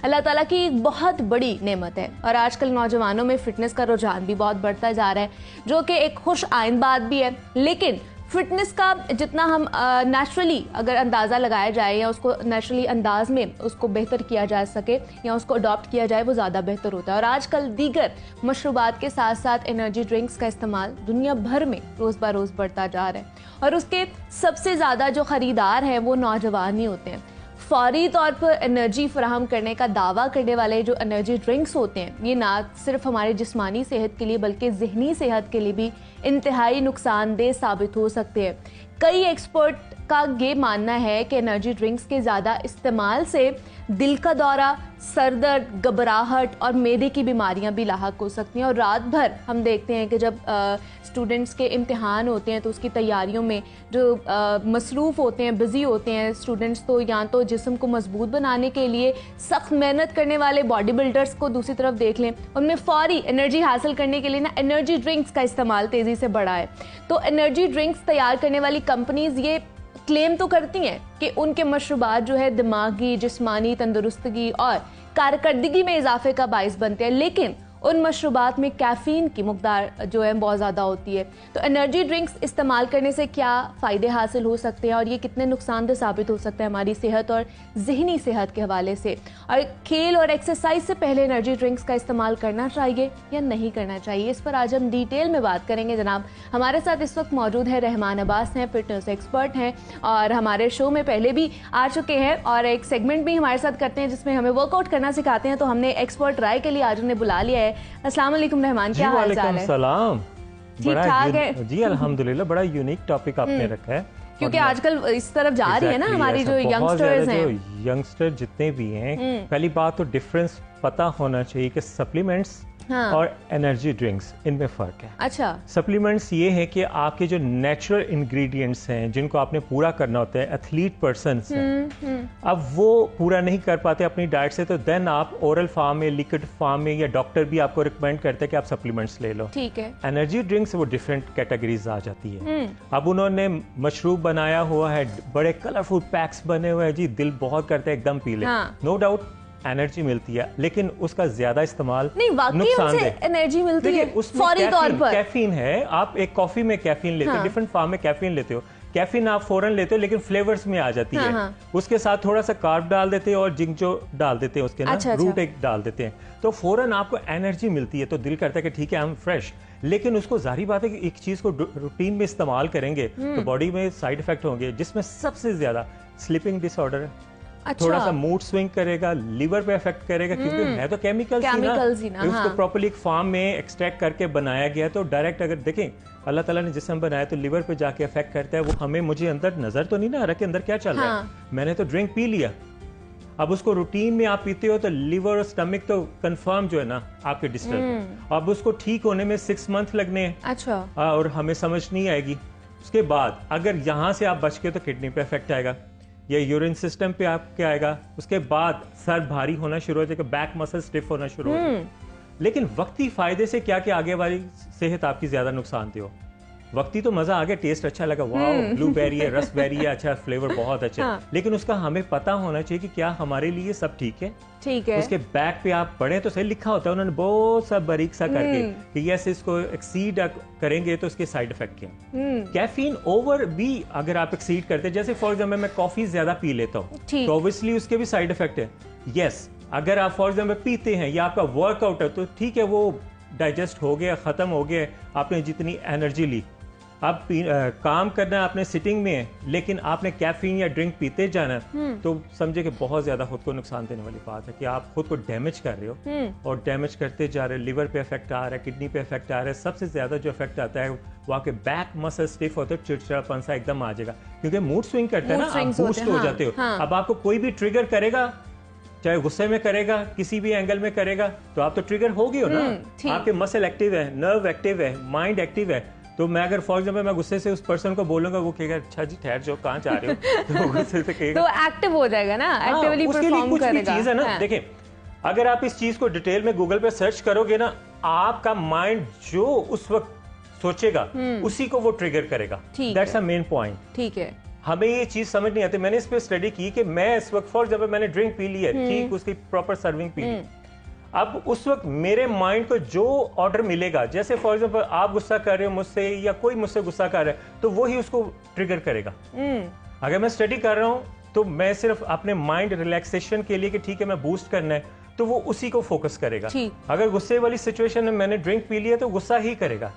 अल्लाह ताला की एक बहुत बड़ी नेमत है और आजकल नौजवानों में फिटनेस का रुझान भी बहुत बढ़ता जा रहा है, जो कि एक खुश आइंद बात भी है। लेकिन फिटनेस का जितना हम नेचुरली अगर अंदाज़ा लगाया जाए या उसको नेचुरली अंदाज में उसको बेहतर किया जा सके या उसको अडॉप्ट किया जाए, वो ज़्यादा बेहतर होता है। और आजकल दीगर मशरूबात के साथ साथ एनर्जी ड्रिंक्स का इस्तेमाल दुनिया भर में रोज़ ब रोज़ बढ़ता जा रहा है और उसके सबसे ज़्यादा जो ख़रीदार हैं वो नौजवान ही होते हैं। फौरी तौर पर एनर्जी फराहम करने का दावा करने वाले जो एनर्जी ड्रिंक्स होते हैं, ये ना सिर्फ हमारे जिस्मानी सेहत के लिए बल्कि ज़हनी सेहत के लिए भी इंतहाई नुकसानदेह साबित हो सकते हैं। कई एक्सपर्ट का ये मानना है कि एनर्जी ड्रिंक्स के ज़्यादा इस्तेमाल से दिल का दौरा, सर दर्द, घबराहट और मैदे की बीमारियां भी लाहक हो सकती हैं। और रात भर हम देखते हैं कि जब स्टूडेंट्स के इम्तिहान होते हैं तो उसकी तैयारियों में जो मसरूफ़ होते हैं, बिज़ी होते हैं स्टूडेंट्स, तो या तो जिस्म को मजबूत बनाने के लिए सख्त मेहनत करने वाले बॉडी बिल्डर्स को दूसरी तरफ देख लें, उनमें फ़ौरी एनर्जी हासिल करने के लिए ना एनर्जी ड्रिंक्स का इस्तेमाल तेज़ी से बढ़ा है। तो एनर्जी ड्रिंक्स तैयार करने वाली कंपनीज़ ये क्लेम तो करती हैं कि उनके मशरूबात जो है दिमागी, जिस्मानी तंदुरुस्तगी और कारकर्दगी में इजाफे का बाइस बनते हैं, लेकिन उन मशरूबात में कैफ़ीन की मकदार जो है बहुत ज़्यादा होती है। तो एनर्जी ड्रिंक्स इस्तेमाल करने से क्या फ़ायदे हासिल हो सकते हैं और ये कितने नुकसानदेह साबित हो सकते हैं हमारी सेहत और ज़हनी सेहत के हवाले से, और खेल और एक्सरसाइज से पहले एनर्जी ड्रिंक्स का इस्तेमाल करना चाहिए या नहीं करना चाहिए, इस पर आज हम डिटेल में बात करेंगे। जनाब हमारे साथ इस वक्त मौजूद है रहमान अब्बास हैं, फिटनेस एक्सपर्ट हैं और हमारे शो में पहले भी आ चुके हैं और एक सेगमेंट भी हमारे साथ करते हैं जिसमें हमें वर्कआउट करना सिखाते हैं। तो हमने एक्सपर्ट राय के लिए आज उन्हें बुला लिया है। अस्सलाम वालेकुम रहमान, क्या हाल चाल है? सलाम, ठीक ठाक है जी अल्हम्दुलिल्लाह। बड़ा यूनिक टॉपिक आपने रखा है क्योंकि आजकल इस तरफ जा रही है ना हमारी जो यंगस्टर्स हैं, जो यंगस्टर जितने भी हैं, पहली बात तो डिफरेंस पता होना चाहिए कि सप्लीमेंट्स और एनर्जी ड्रिंक्स इनमें फर्क है। अच्छा, सप्लीमेंट्स ये है कि आपके जो नेचुरल इंग्रेडिएंट्स हैं जिनको आपने पूरा करना होता है, एथलीट पर्सन अब वो पूरा नहीं कर पाते अपनी डाइट से, तो देन आप ओरल फार्म में, लिक्विड फार्म में या डॉक्टर भी आपको रिकमेंड करते हैं कि आप सप्लीमेंट्स ले लो। ठीक है। एनर्जी ड्रिंक्स वो डिफरेंट कैटेगरीज आ जाती है। अब उन्होंने मशरूब बनाया हुआ है, बड़े कलरफुल पैक्स बने हुए हैं, जी दिल बहुत करता है एकदम पी ले, नो डाउट एनर्जी मिलती है, लेकिन उसका ज्यादा इस्तेमाल नुकसानदेह। एनर्जी मिलती है फौरी तौर पर। कैफीन है, आप एक कॉफी में कैफीन लेते हो, डिफरेंट फार्म में कैफीन लेते हो, कैफीन आप फौरन लेते हो लेकिन फ्लेवर्स में आ जाती है। उसके साथ थोड़ा सा कार्ब डाल देते हैं और जिंजो डाल देते हैं उसके ना, रूट एक डाल देते हैं, तो फौरन आपको एनर्जी मिलती है, तो दिल करता है कि ठीक है हम फ्रेश। लेकिन उसको जाहिर बात है कि एक चीज को रूटीन में इस्तेमाल करेंगे तो बॉडी में साइड इफेक्ट होंगे, जिसमें सबसे ज्यादा स्लीपिंग डिसऑर्डर है। अच्छा। थोड़ा सा मूड स्विंग करेगा, लिवर पे इफेक्ट करेगा, क्योंकि है तो केमिकल्स ही ना। उसको प्रॉपर्ली एक फार्म में एक्सट्रैक्ट करके बनाया गया, तो डायरेक्ट अगर देखें अल्लाह ताला ने जिसम बनाया तो लिवर पे जाके इफेक्ट करता है। वो हमें, मुझे अंदर नजर तो नहीं ना आ रहा कि अंदर क्या चल रहा है, मैंने तो ड्रिंक पी लिया। अब उसको रूटीन में आप पीते हो तो लिवर और स्टमक तो कंफर्म जो है ना आपके डिस्टर्ब, अब उसको ठीक होने में 6 मंथ लगने हैं। अच्छा। और हमें समझ नहीं आएगी। उसके बाद अगर यहाँ से आप बच के तो किडनी पे इफेक्ट आएगा या यूरिन सिस्टम पे आपके आएगा। उसके बाद सर भारी होना शुरू हो जाएगा, बैक मसल स्टिफ होना शुरू हो जाएगा। लेकिन वक्ती फायदे से क्या कि आगे वाली सेहत आपकी ज्यादा नुकसानदेह हो। वक्ती तो मजा आ गया, टेस्ट अच्छा लगा, वाओ ब्लूबेरी है, रसबेरी है, अच्छा फ्लेवर बहुत अच्छा है, लेकिन उसका हमें पता होना चाहिए कि क्या हमारे लिए सब ठीक है। ठीक है। उसके बैक पे आप पढ़े तो सही लिखा होता है, उन्होंने बहुत सा बारीक सा करके कि यस इसको एक्सीड करेंगे तो उसके साइड इफेक्ट क्या। कैफीन ओवर भी अगर आप एक्सीड करते हैं, जैसे फॉर एग्जाम्पल मैं कॉफी ज्यादा पी लेता हूँ तो ऑब्वियसली उसके भी साइड इफेक्ट है। यस, अगर आप फॉर एग्जाम्पल पीते हैं या आपका वर्कआउट है तो ठीक है, वो डाइजेस्ट हो गया, खत्म हो गया, आपने जितनी एनर्जी ली। अब काम करना आपने सिटिंग में है, लेकिन आपने कैफीन या ड्रिंक पीते जाना, तो समझे कि बहुत ज्यादा खुद को नुकसान देने वाली बात है कि आप खुद को डैमेज कर रहे हो और डैमेज करते जा रहे हो। लिवर पे इफेक्ट आ रहा है, किडनी पे इफेक्ट आ रहा है, सबसे ज्यादा जो इफेक्ट आता है वो आपके बैक मसल स्टिफ होते है, चिड़चिड़ापन सा एकदम आ जाएगा, क्योंकि मूड स्विंग करता है ना, आप बूस्ट हो जाते हो। अब आपको कोई भी ट्रिगर करेगा, चाहे गुस्से में करेगा, किसी भी एंगल में करेगा, तो आप तो ट्रिगर हो गए हो ना। आपके मसल एक्टिव है, नर्व एक्टिव है, माइंड एक्टिव है। तो मैं अगर फॉर एग्जाम्पल मैं गुस्से से उस पर्सन को बोलूंगा, वो कहेगा अच्छा जी ठहर जाओ, कहाँ जा रहे हो, तो गुस्से से कहेगा, तो एक्टिव हो जाएगा ना, एक्टिवली परफॉर्म करेगा। चीज है ना, देखें अगर आप इस चीज को डिटेल में गूगल पे सर्च करोगे ना, आपका माइंड जो उस वक्त सोचेगा उसी को वो ट्रिगर करेगा। That's a main point. ठीक है। हमें ये चीज समझ नहीं आती। मैंने इस पे स्टडी की कि मैं इस वक्त फॉर एग्जाम्पल मैंने ड्रिंक पी ली है, ठीक, उसकी प्रॉपर सर्विंग पी ली, अब उस वक्त मेरे माइंड को जो ऑर्डर मिलेगा, जैसे फॉर एग्जाम्पल आप गुस्सा कर रहे हो मुझसे या कोई मुझसे गुस्सा कर रहा है, तो वो ही उसको ट्रिगर करेगा। अगर मैं स्टडी कर रहा हूँ तो मैं सिर्फ अपने माइंड रिलैक्सेशन के लिए कि ठीक है मैं बूस्ट करना है, तो वो उसी को फोकस करेगा। अगर गुस्से वाली सिचुएशन में मैंने ड्रिंक पी लिया तो गुस्सा ही करेगा।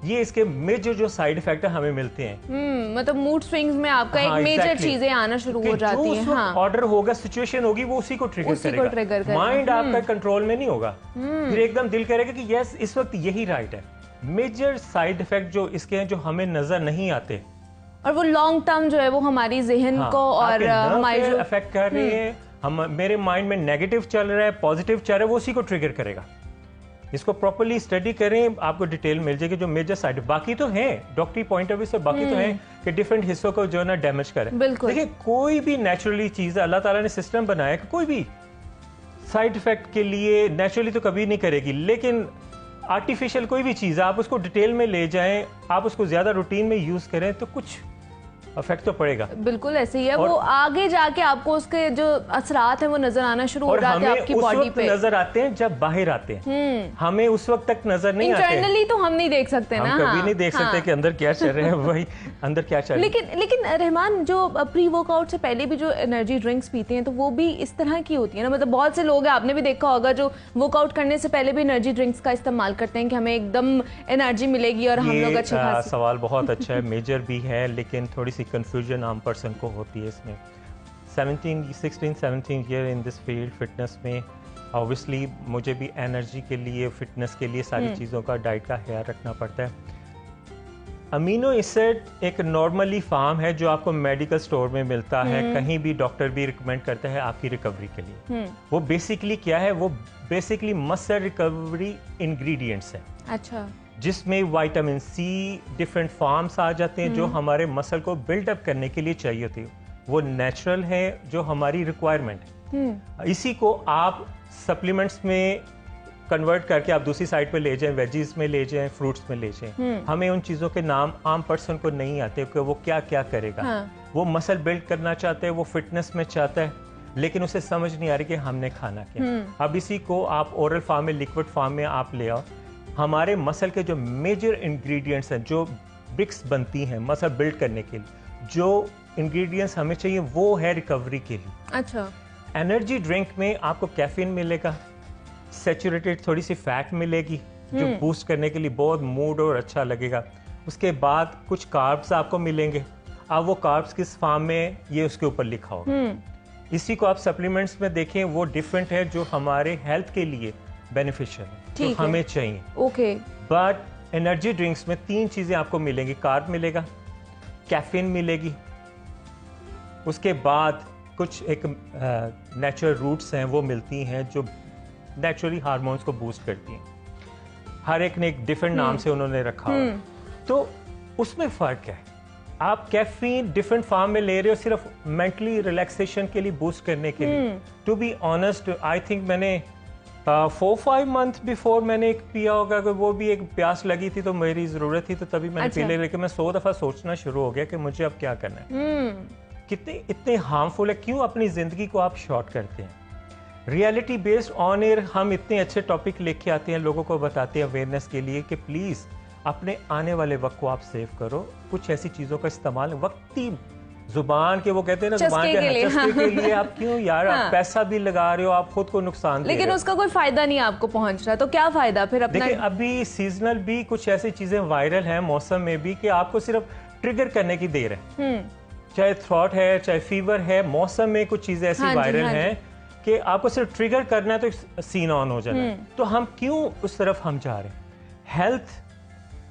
ये इसके मेजर जो साइड इफेक्ट हमें मिलते हैं। मतलब मूड स्विंग्स में आपका एक मेजर चीजें आना शुरू हो जाती हैं। हाँ, ऑर्डर होगा, सिचुएशन होगी, वो उसी को ट्रिगर करेगा। माइंड आपका कंट्रोल में नहीं होगा। फिर एकदम दिल करेगा कि यस इस वक्त यही राइट है। मेजर साइड इफेक्ट जो इसके हैं जो हमें नजर नहीं आते, और वो लॉन्ग टर्म जो है वो हमारी जहन को और हमारी जो अफेक्ट कर रही है, हम मेरे माइंड में नेगेटिव चल रहा है, पॉजिटिव चल रहा है, वो उसी को ट्रिगर करेगा। इसको प्रॉपर्ली स्टडी करें, आपको डिटेल मिल जाएगी जो मेजर साइड। बाकी तो है डॉक्टरी पॉइंट ऑफ व्यू से, बाकी तो है कि डिफरेंट हिस्सों को जो है ना डैमेज करे। देखिए कोई भी नेचुरली चीज अल्लाह ताला ने सिस्टम बनाया कि कोई भी साइड इफेक्ट के लिए नेचुरली तो कभी नहीं करेगी, लेकिन आर्टिफिशियल कोई भी चीज आप उसको डिटेल में ले जाएं, आप उसको ज्यादा रूटीन में यूज करें तो कुछ इफेक्ट तो पड़ेगा। बिल्कुल ऐसे ही है। वो आगे जाके आपको उसके जो असरात हैं वो नजर आना शुरू हो जाते हैं आपकी बॉडी पे। नजर आते हैं जब बाहर आते हैं, हमें उस वक्त तक नजर नहीं आते। इंटरनली तो हम नहीं देख सकते ना, हम कभी नहीं देख सकते कि अंदर क्या चल रहा है, वही अंदर क्या चल रहा है। लेकिन रहमान, जो प्री वर्कआउट से पहले भी जो एनर्जी ड्रिंक्स पीते हैं तो वो भी इस तरह की होती है ना? मतलब बहुत से लोग हैं, आपने भी देखा होगा, जो वर्कआउट करने से पहले भी एनर्जी ड्रिंक्स का इस्तेमाल करते हैं कि हमें एकदम एनर्जी मिलेगी और हम लोग अच्छे खासे। सवाल बहुत अच्छा है, मेजर भी है, लेकिन थोड़ी सी कंफ्यूजन आम पर्सन को होती है इसमें। 16-17 year in this field fitness में, ऑब्वियसली मुझे भी एनर्जी के लिए, फिटनेस के लिए सारी चीज़ों का, डाइट का ख्याल रखना पड़ता है। अमीनो एसिड एक नॉर्मली फार्म है जो आपको मेडिकल स्टोर में मिलता है, कहीं भी डॉक्टर भी रिकमेंड करता है आपकी रिकवरी के लिए। वो बेसिकली क्या है? वो बेसिकली मसल रिकवरी इंग्रेडिएंट्स है। अच्छा। जिसमें विटामिन सी डिफरेंट फॉर्म्स आ जाते हैं जो हमारे मसल को बिल्डअप करने के लिए चाहिए होती है। वो नेचुरल है जो हमारी रिक्वायरमेंट है। इसी को आप सप्लीमेंट्स में कन्वर्ट करके आप दूसरी साइड पे ले जाएं, वेजीज में ले जाएं, फ्रूट्स में ले जाएं। हमें उन चीज़ों के नाम आम पर्सन को नहीं आते कि वो क्या क्या करेगा। वो मसल बिल्ड करना चाहते हैं, वो फिटनेस में चाहता है, लेकिन उसे समझ नहीं आ रही कि हमने खाना क्या। अब इसी को आप ओरल फॉर्म में, लिक्विड फॉर्म में आप ले आओ। हमारे मसल के जो मेजर इंग्रेडिएंट्स हैं, जो ब्रिक्स बनती हैं मसल बिल्ड करने के लिए, जो इंग्रेडिएंट्स हमें चाहिए वो है रिकवरी के लिए। अच्छा। एनर्जी ड्रिंक में आपको कैफीन मिलेगा, सैचुरेटेड थोड़ी सी फैट मिलेगी जो बूस्ट करने के लिए बहुत मूड और अच्छा लगेगा। उसके बाद कुछ कार्ब्स आपको मिलेंगे। अब वो कार्ब्स किस फॉर्म में, ये उसके ऊपर लिखा होगा। इसी को आप सप्लीमेंट्स में देखें, वो डिफरेंट है जो हमारे हेल्थ के लिए बेनिफिशियल है, तो हमें चाहिए। ओके। बट एनर्जी ड्रिंक्स में 3 चीजें आपको मिलेंगी। कार्ब मिलेगा, कैफीन मिलेगी, उसके बाद कुछ एक नेचुरल रूट्स हैं वो मिलती हैं जो नेचुरली हार्मोन्स को बूस्ट करती हैं। हर एक ने एक डिफरेंट नाम से उन्होंने रखा हुआ, तो उसमें फ़र्क है। आप कैफीन डिफरेंट फॉर्म में ले रहे हो सिर्फ मेंटली रिलैक्सेशन के लिए, बूस्ट करने के लिए। To be honest, I think मैंने 4-5 मंथ बिफोर मैंने एक पिया होगा, वो भी एक प्यास लगी थी तो मेरी ज़रूरत थी तो तभी मैंने पी लिया। लेकिन मैं 100 दफ़ा सोचना शुरू हो गया कि मुझे अब क्या करना है। कितने इतने हार्मफुल है, क्यों अपनी ज़िंदगी को आप शॉर्ट करते हैं। रियलिटी बेस्ड ऑन एयर हम इतने अच्छे टॉपिक लेके आते हैं, लोगों को बताते हैं अवेयरनेस के लिए कि प्लीज़ अपने आने वाले वक्त को आप सेव करो। कुछ ऐसी चीज़ों का इस्तेमाल वक्ती जुबान के, वो कहते हैं ना, जुबान के चस्के के लिए आप क्यों यार, आप पैसा भी लगा रहे हो, आप खुद को नुकसान दे रहे हो, लेकिन उसका कोई फायदा नहीं आपको पहुंच रहा, तो क्या फायदा फिर अपना। देखिए अभी सीजनल भी कुछ ऐसी चीजें वायरल हैं मौसम में भी कि आपको सिर्फ ट्रिगर करने की देर है। चाहे थ्रॉट है, चाहे फीवर है, मौसम में कुछ चीजें ऐसी वायरल हैं कि आपको सिर्फ ट्रिगर करना है तो सीन ऑन हो जाना है। तो हम क्यों उस तरफ हम जा रहे हैं। हेल्थ,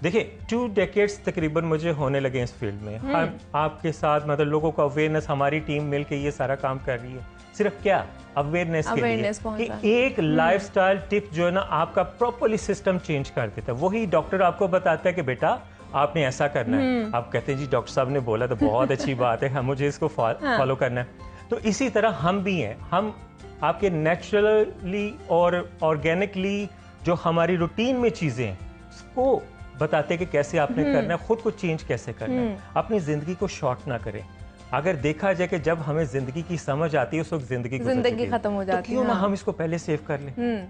देखिए 2 डेकेड्स तकरीबन मुझे होने लगे इस फील्ड में। हम आपके साथ मतलब लोगों को अवेयरनेस, हमारी टीम मिलके ये सारा काम कर रही है। सिर्फ क्या अवेयरनेस के लिए कि एक लाइफस्टाइल टिप जो है ना आपका प्रॉपर्ली सिस्टम चेंज कर देता है। वही डॉक्टर आपको बताता है कि बेटा आपने ऐसा करना है, आप कहते हैं जी डॉक्टर साहब ने बोला तो बहुत अच्छी बात है, हम मुझे इसको फॉलो करना है। तो इसी तरह हम भी हैं, हम आपके नेचुरली और ऑर्गेनिकली जो हमारी रूटीन में चीज़ें हैं उसको बताते हैं कि कैसे आपने करना है, खुद को चेंज कैसे करना है। अपनी जिंदगी को शॉर्ट ना करें। अगर देखा जाए कि जब हमें जिंदगी की समझ आती है उस वक्त जिंदगी खत्म हो जाती है, तो क्यों ना हम इसको पहले सेव कर लें।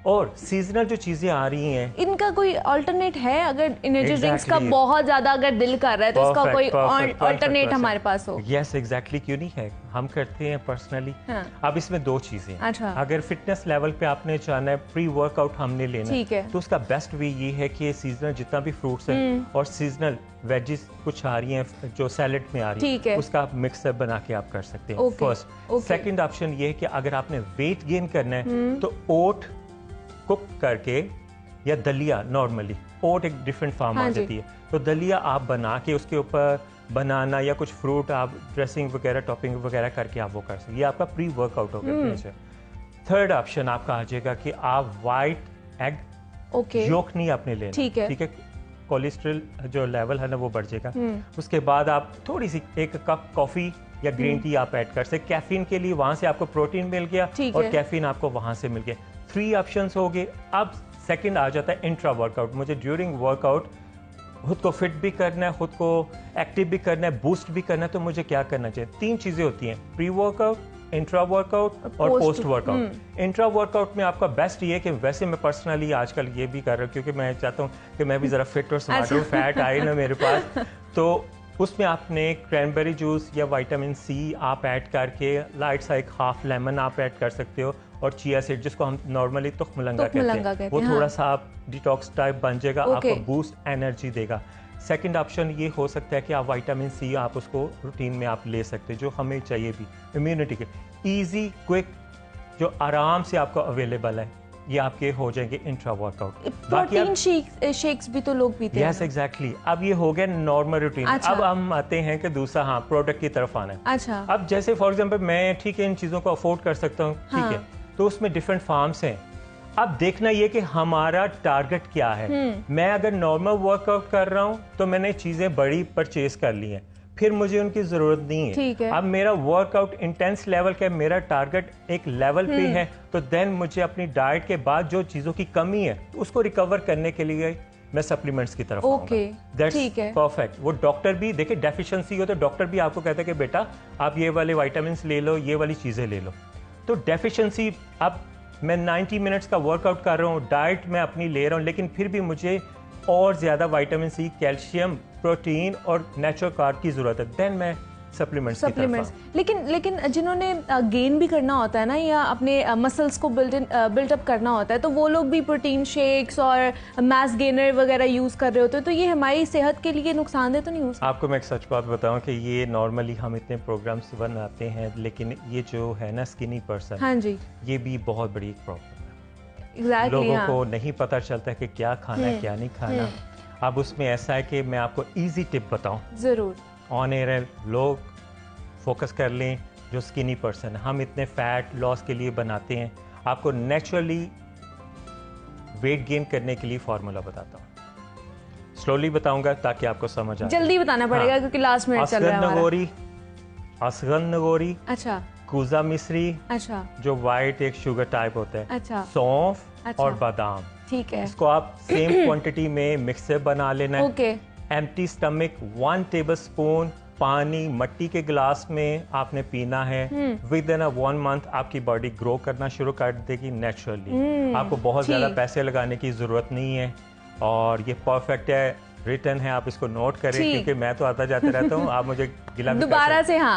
और सीजनल जो चीजें आ रही हैं, इनका कोई अल्टरनेट है? अगर एनर्जी ड्रिंक्स का बहुत ज्यादा अगर दिल कर रहा है तो इसका कोई अल्टरनेट हमारे पास हो? यस एग्जैक्टली, क्यों नहीं है, हम करते हैं पर्सनली। अब इसमें दो चीजें। अच्छा। अगर फिटनेस लेवल पे आपने चाहना है, प्री वर्कआउट हमने लेना है, तो उसका बेस्ट वे ये है कि सीजनल जितना भी फ्रूट्स है और सीजनल वेजिस कुछ आ रही हैं जो सैलेड में आ रही है, उसका आप मिक्सर बना के आप कर सकते हैं। फर्स्ट। सेकंड ऑप्शन ये है कि अगर आपने वेट गेन करना है तो ओट कुक करके या दलिया, नॉर्मली ओट एक डिफरेंट फॉर्म आ जाती है, तो दलिया आप बना के उसके ऊपर बनाना या कुछ फ्रूट आप ड्रेसिंग वगैरह टॉपिंग वगैरह करके आप वो कर सकते हैं। ये आपका प्री वर्कआउट होगा। थर्ड ऑप्शन आपका आ जाएगा कि आप वाइट एग योक नहीं आपने लेना, ठीक है, कोलेस्ट्रॉल जो लेवल है ना वो बढ़ जाएगा। उसके बाद आप थोड़ी सी एक कप कॉफी या ग्रीन टी आप ऐड कर सकते। कैफीन के लिए वहां से आपको प्रोटीन मिल गया और कैफीन आपको वहां से मिल गया। 3 ऑप्शंस हो गए। अब सेकंड आ जाता है इंट्रा वर्कआउट। मुझे ड्यूरिंग वर्कआउट खुद को फिट भी करना है, खुद को एक्टिव भी करना है, बूस्ट भी करना है, तो मुझे क्या करना चाहिए? 3 चीजें होती हैं, प्री वर्कआउट, इंट्रा वर्कआउट और पोस्ट वर्कआउट। इंट्रा वर्कआउट में आपका बेस्ट ये है कि वैसे मैं पर्सनली आजकल ये भी कर रहा हूँ क्योंकि मैं चाहता हूँ कि मैं भी जरा फिट और स्मार्ट हूँ, फैट आए ना मेरे पास, तो उसमें आपने क्रैनबेरी जूस या विटामिन सी आप ऐड करके लाइट सा एक हाफ लेमन आप ऐड कर सकते हो और चिया सीड जिसको हम नॉर्मली तुखमलंगा कहते हैं, वो थोड़ा सा आप डिटॉक्स टाइप बन जाएगा, आपको बूस्ट एनर्जी देगा। सेकंड ऑप्शन ये हो सकता है कि आप विटामिन सी आप उसको रूटीन में आप ले सकते हैं, जो हमें चाहिए भी इम्यूनिटी के, इजी क्विक जो आराम से आपको अवेलेबल है, ये आपके हो जाएंगे इंट्रा वर्कआउट। प्रोटीन शेक्स भी तो लोग पीते हैं। Yes exactly. अब ये हो गया नॉर्मल रूटीन। अच्छा। अब हम आते हैं कि दूसरा प्रोडक्ट की तरफ आना है। अच्छा। अब जैसे फॉर एग्जांपल मैं ठीक है इन चीजों को अफोर्ड कर सकता हूँ, ठीक है, तो उसमें डिफरेंट फार्म्स हैं। अब देखना ये कि हमारा टारगेट क्या है। मैं अगर नॉर्मल वर्कआउट कर रहा हूँ तो मैंने चीजें बड़ी परचेज कर ली हैं, फिर मुझे उनकी जरूरत नहीं है। अब मेरा वर्कआउट इंटेंस लेवल का, मेरा टारगेट एक लेवल पे है, तो देन मुझे अपनी डाइट के बाद जो चीजों की कमी है उसको रिकवर करने के लिए मैं सप्लीमेंट्स की तरफ आऊंगा। ठीक है, परफेक्ट। वो डॉक्टर भी देखिए, डेफिशिएंसी हो तो डॉक्टर भी आपको कहता है कि बेटा आप ये वाले विटामिन ले लो, ये वाली चीजें ले लो। तो डेफिशिएंसी, अब मैं 90 मिनट्स का वर्कआउट कर रहा हूँ, डाइट मैं अपनी ले रहा हूँ, लेकिन फिर भी मुझे और ज्यादा विटामिन सी, कैल्शियम, प्रोटीन और नेचुरल कार्ब की जरूरत है, देन मैं सप्लीमेंट्स। लेकिन जिन्होंने गेन भी करना होता है ना, या अपने मसल्स को बिल्डअप करना होता है, तो वो लोग भी प्रोटीन शेक्स और मास गेनर वगैरह यूज कर रहे होते हैं, तो ये हमारी सेहत के लिए नुकसानदेह तो नहीं हो सकता? आपको मैं एक सच बात बताऊं कि ये नॉर्मली हम इतने प्रोग्राम्स बनाते हैं, लेकिन ये जो है ना स्किनी पर्सन, हाँ जी, ये भी बहुत बड़ी एक प्रॉब्लम है। लोगों को नहीं पता चलता कि क्या खाना है क्या नहीं खाना। अब उसमें ऐसा है कि मैं आपको इजी टिप बताऊं, जरूर ऑन एयर लोग फोकस कर लें। जो स्किनी पर्सन, हम इतने फैट लॉस के लिए बनाते हैं, आपको नेचुरली वेट गेन करने के लिए फॉर्मूला बताता हूँ, स्लोली बताऊंगा ताकि आपको समझ आए। जल्दी बताना पड़ेगा क्योंकि लास्ट मिनट चल रहा है। असगन नगोरी, अच्छा, कूजा मिश्री, अच्छा, जो वाइट एक शुगर टाइप होता है, अच्छा, सौंफ, अच्छा, और बादाम, ठीक है, इसको आप सेम क्वांटिटी में मिक्सर बना लेना है। ओके। एम्प्टी स्टमक 1 टेबलस्पून पानी मट्टी के गिलास में आपने पीना है। विद इन 1 मंथ आपकी बॉडी ग्रो करना शुरू कर देगी नेचुरली। आपको बहुत ज्यादा पैसे लगाने की जरूरत नहीं है और ये परफेक्ट है, रिटर्न है, आप इसको नोट करें क्योंकि मैं तो आता जाते रहता हूँ, आप मुझे गिला दोबारा से। हाँ।